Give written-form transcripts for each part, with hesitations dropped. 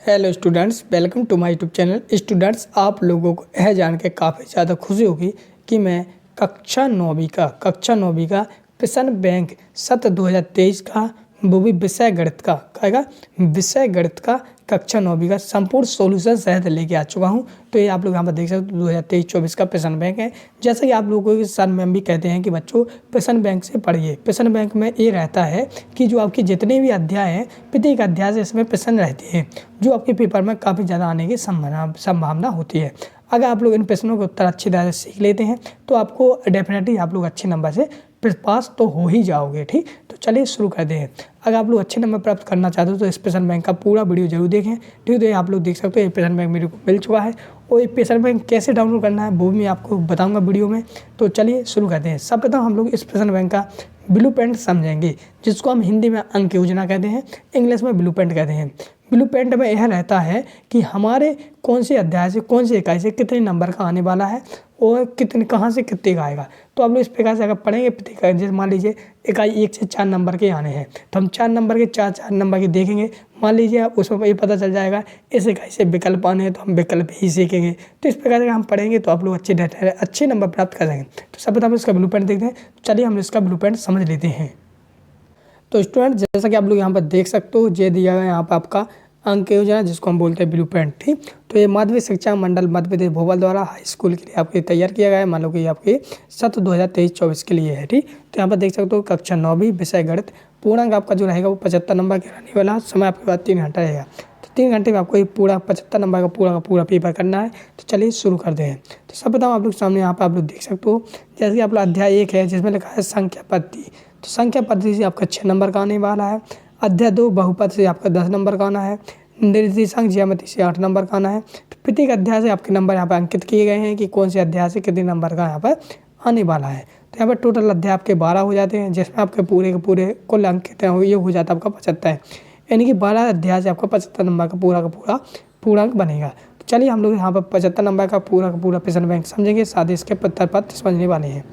Hello students, welcome to my YouTube channel. Students, आप लोगों को यह जान के काफ़ी ज़्यादा खुशी होगी कि मैं कक्षा नौवीं का प्रश्न बैंक सत्र 2023 का, वो भी विषय गणित का कहेगा विषय गणित का कक्षा नौवीं का संपूर्ण सॉल्यूशन सहित लेके आ चुका हूँ। तो ये आप लोग यहाँ पर देख सकते हो 2023-24 का प्रश्न बैंक है। जैसा कि आप लोगों को सर मैम भी कहते हैं कि बच्चों प्रश्न बैंक से पढ़िए। प्रश्न बैंक में ये रहता है कि जो आपके जितने भी अध्याय हैं, प्रत्येक अध्याय से इसमें प्रश्न रहते हैं जो आपके पेपर में काफ़ी ज़्यादा आने की संभावना होती है। अगर आप लोग इन प्रश्नों के उत्तर अच्छी तरह से सीख लेते हैं तो आपको डेफिनेटली आप लोग अच्छे नंबर से पास तो हो ही जाओगे। ठीक, तो चलिए शुरू करते हैं। अगर आप लोग अच्छे नंबर प्राप्त करना चाहते हो तो इस प्रश्न बैंक का पूरा वीडियो जरूर देखें। ठीक, तो ये आप लोग देख सकते हो ये प्रश्न बैंक मेरे को मिल चुका है और ये प्रश्न बैंक कैसे डाउनलोड करना है वो भी मैं आपको बताऊंगा वीडियो में। तो चलिए शुरू करते हैं। सब प्रथम हम लोग इस प्रश्न बैंक का ब्लू प्रिंट समझेंगे, जिसको हम हिंदी में अंक योजना कहते हैं, इंग्लिश में ब्लू प्रिंट कहते हैं। ब्लू प्रिंट में यह रहता है कि हमारे कौन से अध्याय से कौन से इकाई से कितने नंबर का आने वाला है और कितने कहाँ से कितने का आएगा। तो आप लोग इस प्रकार से अगर पढ़ेंगे प्रत्येक, जैसे मान लीजिए इकाई 1 से 4 नंबर के आने हैं तो हम 4 नंबर के 4 नंबर के देखेंगे। मान लीजिए उसमें ये पता चल जाएगा इस इकाई से विकल्प आने हैं तो हम विकल्प ही सीखेंगे। तो इस प्रकार से हम पढ़ेंगे तो आप लोग अच्छे नंबर प्राप्त कर सकेंगे। तो सब हम इसका ब्लू प्रिंट देखते हैं। चलिए हम इसका ब्लू प्रिंट समझ लेते हैं। तो स्टूडेंट, जैसा कि आप लोग यहाँ पर देख सकते हो, ये दिया गया यहाँ पर आपका अंक योजना, जिसको हम बोलते हैं ब्लू प्रिंट। ठीक, तो ये माध्यमिक शिक्षा मंडल मध्य प्रदेश भोपाल द्वारा हाई स्कूल के लिए आपके तैयार किया गया है। मान लो कि आपके सत्र 2023-24 के लिए है। ठीक, तो यहाँ पर देख सकते हो कक्षा 9वीं विषय गणित, पूर्णांक आपका जो रहेगा वो 75 नंबर का रहने वाला। समय आपके पास 3 घंटा रहेगा। तो 3 घंटे में आपको ये पूरा 75 नंबर का पूरा पेपर करना है। तो चलिए शुरू करते हैं। तो सब बताऊँ आप लोग सामने यहाँ पर आप लोग देख सकते हो, जैसे कि आप लोग अध्याय 1 है जिसमें लिखा है संख्या पद्धति। तो संख्या पद्धति से आपका 6 नंबर का आने वाला है। अध्याय 2 बहुपद से आपका 10 नंबर का आना है। निर्देशांक ज्यामिति से 8 नंबर का आना है। तो प्रत्येक अध्याय से आपके नंबर यहाँ पर अंकित किए गए हैं कि कौन से अध्याय से कितने नंबर का यहाँ पर आने वाला है। तो यहाँ पर टोटल अध्याय आपके 12 हो जाते हैं, जिसमें आपके पूरे के पूरे कुल अंक कितने हो, ये हो जाता है आपका 75। यानी कि 12 अध्याय से आपका 75 नंबर का पूरा पूर्णांक बनेगा। तो चलिए हम लोग यहाँ पर 75 नंबर का पूरा प्रश्न बैंक समझेंगे, साथ ही इसके पत्र समझने वाले हैं।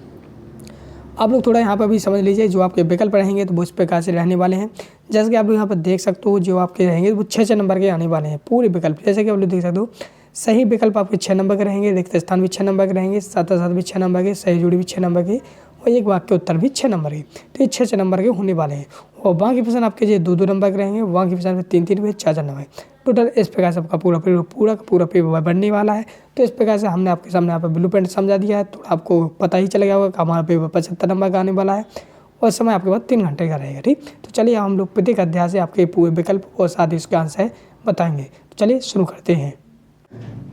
आप लोग थोड़ा यहाँ पर भी समझ लीजिए, जो आपके विकल्प रहेंगे तो वो इस प्रकार से रहने वाले हैं। जैसे कि आप लोग यहाँ पर देख सकते हो, जो आपके रहेंगे वो 6 नंबर के आने वाले हैं पूरे विकल्प। जैसे कि आप लोग देख सकते हो, सही विकल्प आपके 6 नंबर के रहेंगे, रिक्त स्थान भी 6 नंबर के रहेंगे, साथ भी 6 नंबर के, सही जोड़ी भी 6 नंबर की और एक वाक्य उत्तर भी 6 नंबर के। तो ये 6 नंबर के होने वाले हैं। और बाकी प्रश्न आपके जो 2-2 नंबर के रहेंगे, बाकी प्रश्न 3-3 में 4-4 नंबर। टोटल इस प्रकार से आपका पूरा पेपर बनने वाला है। तो इस प्रकार से हमने आपके सामने यहाँ पर ब्लू प्रिंट समझा दिया है। थोड़ा आपको पता ही चल गया होगा कि हमारा पेपर 75 नंबर का आने वाला है और समय आपके पास 3 घंटे का रहेगा। ठीक, तो चलिए हम लोग प्रत्येक अध्याय से आपके पूरे विकल्प और साथ ही उसके आंसर बताएंगे। तो चलिए शुरू करते हैं।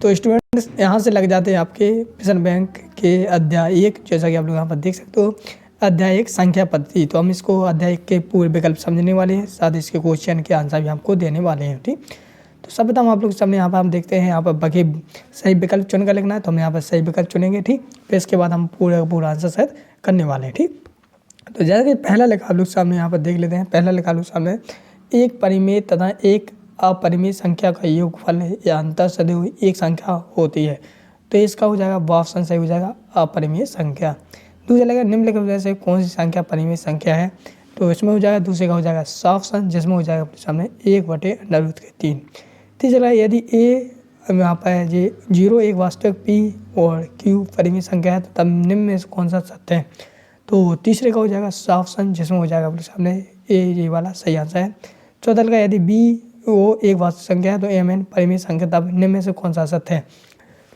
तो स्टूडेंट्स, यहाँ से लग जाते हैं आपके प्रश्न बैंक के अध्याय 1। जैसा कि आप लोग यहाँ पर देख सकते हो, अध्याय 1 संख्या पद्धति। तो हम इसको अध्याय 1 के पूरे विकल्प समझने वाले हैं, साथ ही इसके क्वेश्चन के आंसर भी हमको देने वाले हैं। ठीक, तो सब बताऊँ आप लोग सामने यहाँ पर हम देखते हैं, यहाँ पर बाकी सही विकल्प चुनकर लिखना है तो हम यहाँ पर सही विकल्प चुनेंगे। ठीक, फिर इसके बाद हम पूरा आंसर सेट करने वाले हैं। ठीक, तो जैसे कि पहला लिखा आप लोग सामने यहाँ पर देख लेते हैं। पहला लिखा लोग सामने, एक परिमेय तथा एक अपरिमेय संख्या का योगफल या अंतर सदैव एक संख्या होती है। तो इसका हो जाएगा ऑप्शन सही हो जाएगा अपरिमेय संख्या। दूसरा लगेगा निम्नलिखित में से कौन सी संख्या परिमेय संख्या है। तो इसमें हो जाएगा, दूसरे का हो जाएगा ऑप्शन, जिसमें हो जाएगा अपने सामने 1/√3। तीसरा, यदि ए यहाँ पर है जी 0 एक वास्तविक p और q परिमेय संख्या है तो तब निम्न में से कौन सा सत्य है। तो तीसरे का हो जाएगा ऑप्शन, जिसमें हो जाएगा अपने सामने ये वाला सही आंसर है। चौथा का, यदि b वो एक वास्तविक संख्या है तो mn परिमेय संख्या, तब निम्न में से कौन सा सत्य है।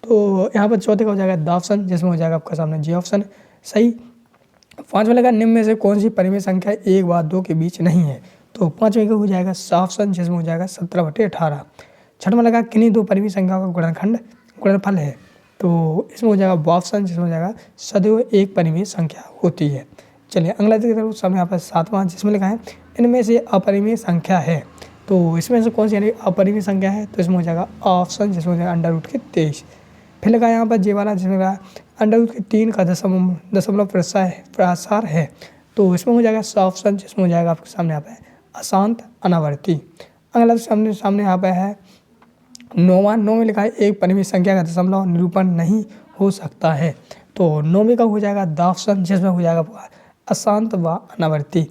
तो यहाँ पर चौथे का हो जाएगा ऑप्शन, जिसमें हो जाएगा आपका सामने जी ऑप्शन सही। पाँचवें लगा, निम्न में से कौन सी परिमेय संख्या 1 व 2 के बीच नहीं है। तो पाँचवें का हो जाएगा ऑप्शन, जिसमें हो जाएगा 17/18। छठवां लगा, किन्हीं 2 परिमेय संख्याओं का गुणनफल है। तो इसमें हो जाएगा ऑप्शन, जिसमें हो जाएगा सदैव एक परिमेय संख्या होती है। चलिए अगला देखते हैं सामने यहाँ पर 7वां, जिसमें लिखा है इनमें से अपरिमेय संख्या है। तो इसमें से कौन सी यानी अपरिमेय संख्या है। तो इसमें हो जाएगा ऑप्शन, जिसमें हो जाएगा √23। फिर लगा यहाँ पर जे वाला, जिसमें लगा √3 का दशमलव प्रसार है। तो इसमें हो जाएगा ऑप्शन, जिसमें हो जाएगा आपके सामने यहाँ पे अशांत अनावर्ती। अगला सामने यहाँ पे है 9वां में लिखा है एक परिमेय संख्या का दशमलव निरूपण नहीं हो सकता है। तो 9वें का हो जाएगा ऑप्शन, जिसमें हो जाएगा अशांत व अनावर्ती।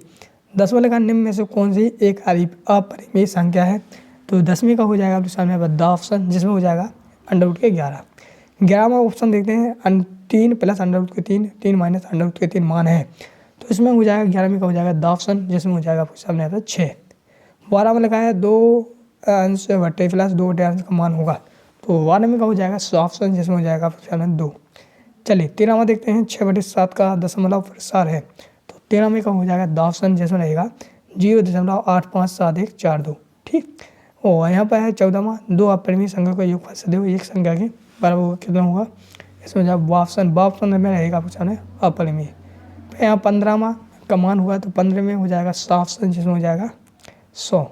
10वां लिखा, निम्न में से कौन सी एक अपरिमेय संख्या है। तो 10वीं का हो जाएगा आपके सामने द ऑप्शन, जिसमें हो जाएगा अंडर रूट के 11। 11वां ऑप्शन देखते हैं 3 प्लस अंडर रूट के 3, 3 माइनस अंडर रूट के 3 मान है, तो इसमें हो जाएगा 11वीं का हो जाएगा द ऑप्शन, जिसमें हो जाएगा आपके सामने आता है 6। 12 में लिखा है 2 अंश बटे प्लस 2 बटे अंश का मान होगा, तो 12वीं का हो जाएगा ऑप्शन, जिसमें हो जाएगा आपके सामने 2। चलिए 13वां देखते हैं 6/7 का दशमलव प्रसार है, तो 13वीं का हो जाएगा द ऑप्शन, जिसमें रहेगा 0.85714 ठीक। और यहाँ पर है 14वां 2 अपरिमेय संख्या का योगफल सदैव एक संख्या के बराबर होगा, कितना होगा, इसमें हो जाएगा ऑप्शन में रहेगा आपके सामने अपरिमेय। यहाँ 15वां का मान हुआ, तो 15 में हो जाएगा ऑप्शन, जिसमें हो जाएगा 100।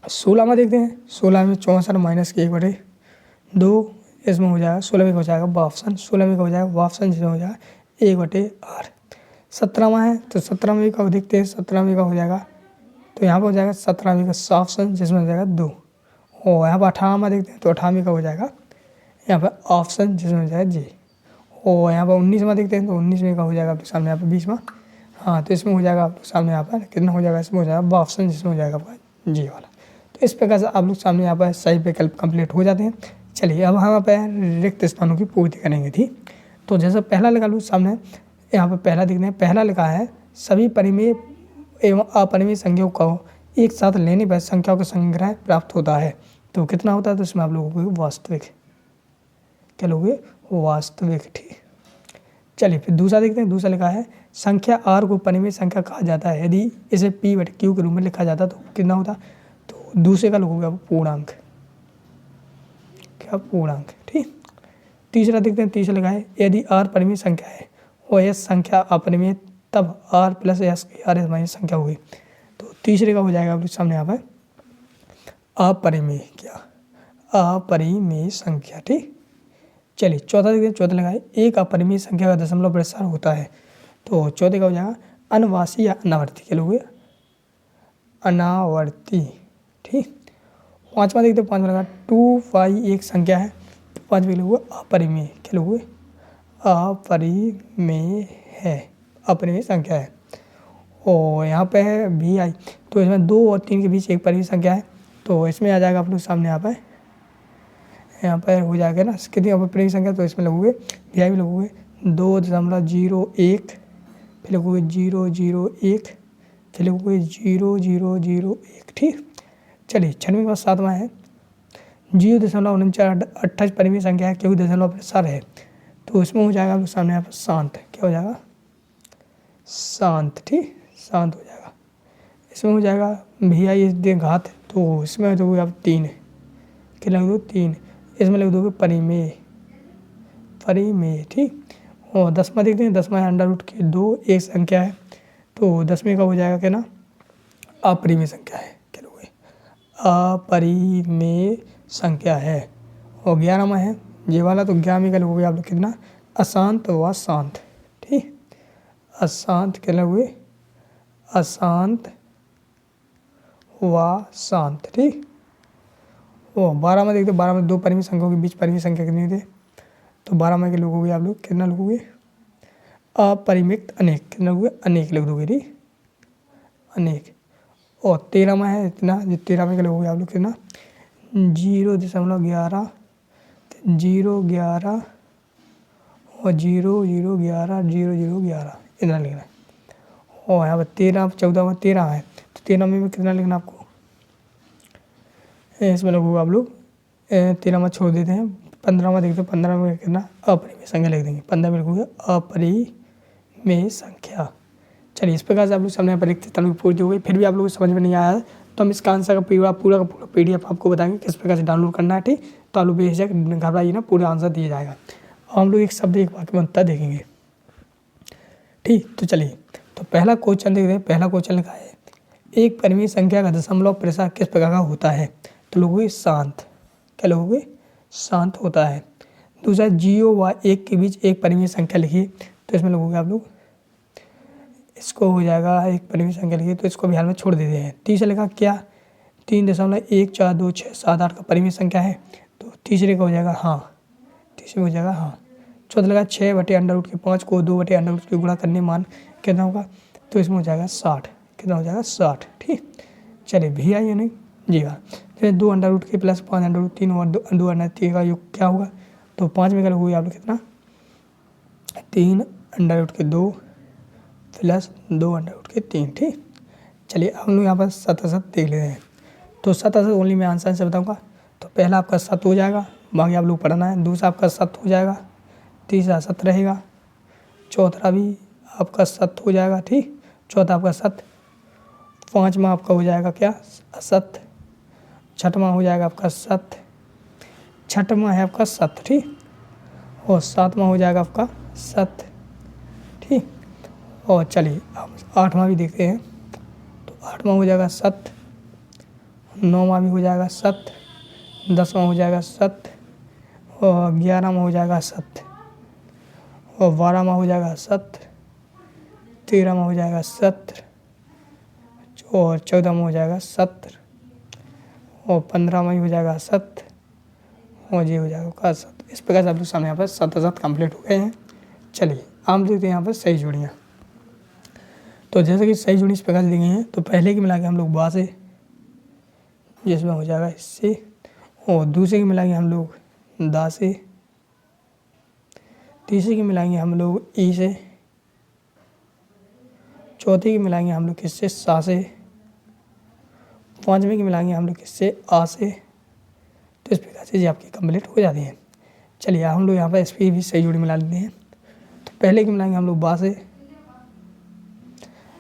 16वां देखते हैं 16 में 64 माइनस के 1/2, इसमें हो जाएगा 16 में हो जाएगा ऑप्शन, 16 में हो जाएगा ऑप्शन, जिसमें हो जाएगा 1/8। 17वां है तो 17वीं का देखते हैं 17वीं का हो जाएगा, तो यहाँ पर हो जाएगा 17वीं का ऑप्शन, जिसमें हो जाएगा 2। और यहाँ पर 18वां देखते हैं तो 18वीं का हो जाएगा यहाँ पर ऑप्शन, जिसमें हो जाएगा जी। और यहाँ पर 19वां देखते हैं तो 19वीं का हो जाएगा आपके सामने यहाँ पर 20वां, हाँ तो इसमें हो जाएगा आपके सामने यहाँ पर कितना हो जाएगा, इसमें हो जाएगा ऑप्शन, जिसमें हो जाएगा आपका जी वाला। तो इस प्रकार से आप लोग सामने यहाँ पर सही विकल्प कंप्लीट हो जाते हैं। चलिए अब हम यहाँ पर रिक्त स्थानों की पूर्ति करेंगे ठीक। तो जैसे पहला लगा लो सामने, यहाँ पर पहला देखते हैं, पहला लिखा है सभी परिमेय एवं अपरिमेय संख्याओं को एक साथ लेने पर संख्याओं का संग्रह प्राप्त होता है, तो कितना होता है, तो इसमें आप लोगों को वास्तविक, क्या लोगे वास्तविक ठीक। चलिए फिर दूसरा देखते हैं, दूसरा लिखा है संख्या r को परिमेय संख्या कहा जाता है यदि इसे p/q के रूप में लिखा जाता तो कितना होता, तो दूसरे का लोगोगे आप पूर्णांक, क्या पूर्णांक ठीक। तीसरा देखते हैं, तीसरा लिखा है यदि r परिमेय संख्या है और s संख्या अपरिमेय तब r प्लस s की r माइनस संख्या होगी, तो तीसरे का हो जाएगा आपके सामने यहाँ पर अपरिमेय, क्या अपरिमेय संख्या ठीक। चलिए चौथा देखते हैं, चौथा लगा है एक अपरिमेय संख्या का दशमलव प्रसार होता है, तो चौथे का हो जाएगा अनवासी या अनावर्ती, क्या लोगे अनावर्ती ठीक। पांचवा देखते हैं, पांचवा लगा 2 एक संख्या है, तो पांचवे लोगे अपरिमेय, क्या लोगे अपरिमेय है, अपरिमेय संख्या है। और यहाँ पे है vi, तो इसमें 2 और 3 के बीच एक परिमेय संख्या है, तो इसमें आ जाएगा आप लोग सामने यहाँ पर हो जाएगा ना कितनी अपरिमेय संख्या, तो इसमें लगोगे vi में लगोगे 2.01, फिर लगोगे 001, फिर लगोगे 0001 ठीक। चलिए 6वीं का 7वां है 0.4928 परिमेय संख्या है क्योंकि दशमलव प्रसार है, तो इसमें हो जाएगा आप लोग सामने यहाँ पर शांत, क्या हो जाएगा शांत ठीक, शांत हो जाएगा। इसमें हो जाएगा vi घात, तो इसमें दोगे आप 3, क्या लग दो 3, इसमें लग दोगे परिमेय, परिमेय ठीक। और 10वां देखते हैं, 10वां अंडर रूट के 2 एक संख्या है, तो 10वें का हो जाएगा क्या ना अपरिमेय संख्या है, क्या लोगे अपरिमेय संख्या है। और 11वां है ये वाला, तो 11वें का लोगे आप लोग कितना अशांत व शांत ठीक, अशांत क्या लोगे अशांत व शांत ठीक। ओ 12 में देखते 12 में 2 परिमेय संख्याओं के बीच परिमेय संख्या कितनी थे, तो 12 में के लोगोगे आप लोग कितना लोगोगे अपरिमित अनेक, कितना लोगोगे अनेक लिख दोगे ठीक अनेक। और 13 में है इतना, 13 में के लोगोगे आप लोग कितना 0.11 0.11 और 0.011 0.011 इतना लिखना है। और यहाँ पर 13 14 में 13 है, तो 13 में कितना लिखना आपको, इसमें लगोगे आप लोग 13 में छोड़ देते हैं, 15 में देखते हैं 15 में कितना अपरिमेय संख्या लिख देंगे, 15 में लिखोगे अपरिमेय संख्या। चलिए इस प्रकार से आप लोग सामने यहाँ पर लिखते तलब पूरी हो गई। फिर भी आप लोगों को समझ में नहीं आया है तो हम इसका आंसर का पूरा का पूरा PDF आपको बताएंगे किस प्रकार से डाउनलोड करना है ठीक। तो आप लोग बेझिझक घबराइए ना, पूरा आंसर दिया जाएगा और हम लोग एक शब्द एक वाक्य में अंतर देखेंगे ठीक। तो चलिए तो पहला क्वेश्चन देखते हैं। पहला क्वेश्चन लिखा है एक परिमेय संख्या का दशमलव प्रसार किस प्रकार का होता है, तो लोगोगे शांत, क्या लोगोगे शांत होता है। दूसरा 0 व 1 के बीच एक परिमेय संख्या लिखिए, तो इसमें लोगोगे आप लोग इसको हो जाएगा एक परिमेय संख्या लिखिए, तो इसको बिहार में छोड़ देते हैं। तीसरा लिखा क्या 3.14267 का परिमेय संख्या है, तो तीसरे का हो जाएगा हाँ, तीसरे में हो जाएगा हाँ। चौथा लगा 6/√5 को 2/√5 के गुणा करने मान कितना होगा, तो इसमें हो जाएगा 60, कितना हो जाएगा 60 ठीक। चलिए vi यानी जी हाँ, फिर 2 अंडर रूट के प्लस 5 अंडर रूट 3 और 2 अंडर 3 का योग क्या होगा? तो 5 में कल हुई आप लोग कितना? 3 अंडर रूट के 2 प्लस 2 अंडर रूट के 3। ठीक, चलिए हम लोग यहाँ पर शत देख लेते हैं। तो शत ओनली मैं आंसर से बताऊँगा। तो पहला आपका 7 हो जाएगा, बाकी आप लोग पढ़ना है। दूसरा आपका 7 हो जाएगा, तीसरा 7 रहेगा, चौथा भी आपका 7 हो जाएगा। ठीक, चौथा आपका 7, पाँचवा आपका हो जाएगा क्या? 7, छठवां हो जाएगा आपका 7, छठवां है आपका 7। ठीक, और सातवां हो जाएगा आपका 7। ठीक, और चलिए अब 8वां भी देखते हैं। तो 8वां हो जाएगा 7, 9वां भी हो जाएगा 7, 10वां हो जाएगा 7, और 11वां हो जाएगा 7, और 12वां हो जाएगा 7, 13वां हो जाएगा 7, और 14वां हो जाएगा 7, और 15वां हो जाएगा 7, और ये हो जाएगा आपका 7। इस प्रकार से आप लोग सामने यहाँ पर 7 कंप्लीट हो गए हैं। चलिए हम देखते हैं यहाँ पर सही जोड़ियाँ। तो जैसे कि सही जोड़ी इस प्रकार से दी गई हैं, तो पहले की मिला के हम लोग बा से, जिसमें हो जाएगा इससे, और दूसरे की मिलाएंगे हम लोग दा से, तीसरे की मिलाएंगे हम लोग ई से, चौथे की मिलाएंगे हम लोग किससे? सा से, पाँचवें की मिलाएंगे हम लोग किससे? आ से। तो इस प्रकार से ये आपकी कंप्लीट हो जाती है। चलिए हम लोग यहाँ पर इसकी भी सही जोड़ी मिला लेते हैं। तो पहले की मिलाएंगे हम लोग बा से,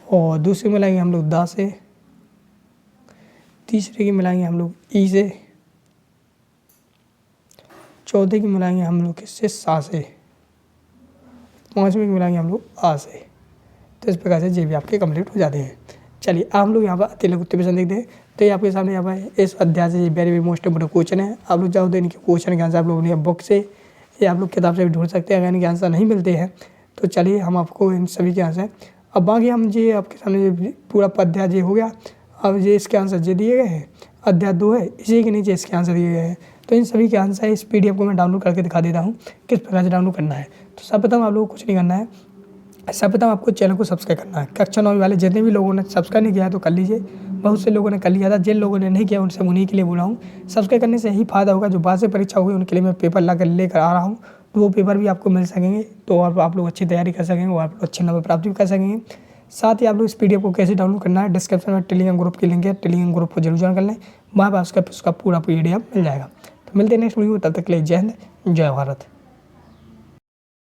और दूसरे की मिलाएंगे हम लोग दा से, तीसरे की मिलाएंगे हम लोग ई से, चौथे की मिलाएंगे हम लोग किससे? सा से, पाँचवें की मिलाएंगे हम लोग आ से। तो इस प्रकार से ये भी आपके कंप्लीट हो जाते हैं। चलिए हम लोग यहाँ पर अति लघु उत्तर देखते हैं। तो ये आपके सामने यहाँ पर इस अध्याय से very very most important question है। आप लोग चाहो तो इनके क्वेश्चन के आंसर आप लोग अपनी बुक से या आप लोग किताब से भी ढूंढ सकते हैं। अगर इनके आंसर नहीं मिलते हैं तो चलिए हम आपको इन सभी के आंसर, अब बाकी हम ये आपके सामने ये पूरा अध्याय ये हो गया। अब ये इसके आंसर ये दिए गए हैं, अध्याय 2 है, इसी के नीचे इसके आंसर दिए गए हैं। तो इन सभी के आंसर इस PDF को मैं डाउनलोड करके दिखा देता हूँ किस प्रकार से डाउनलोड करना है। तो सर्वप्रथम आप लोगों को कुछ नहीं करना है, सर्वप्रथम आपको चैनल को सब्सक्राइब करना है। कक्षा 9 वाले जितने भी लोगों ने सब्सक्राइब नहीं किया है तो कर लीजिए, बहुत से लोगों ने कर लिया था। जिन लोगों ने नहीं किया उनसे उन्हीं के लिए बोल रहा हूँ, सब्सक्राइब करने से यही फ़ायदा होगा। जो वार्षिक परीक्षा होगी उनके लिए मैं पेपर लेकर आ रहा हूँ, तो वो पेपर भी आपको मिल सकेंगे। तो आप लोग अच्छी तैयारी कर सकेंगे और आप लोग अच्छे नंबर प्राप्त भी कर सकेंगे। साथ ही आप लोग इस PDF को कैसे डाउनलोड करना है, डिस्क्रिप्शन में टेलीग्राम ग्रुप की लिंक है, टेलीग्राम ग्रुप को जरूर ज्वाइन कर लें, वहाँ पर उसका पूरा PDF मिल जाएगा। तो मिलते हैं नेक्स्ट वीडियो में, तब तक के लिए जय हिंद, जय भारत।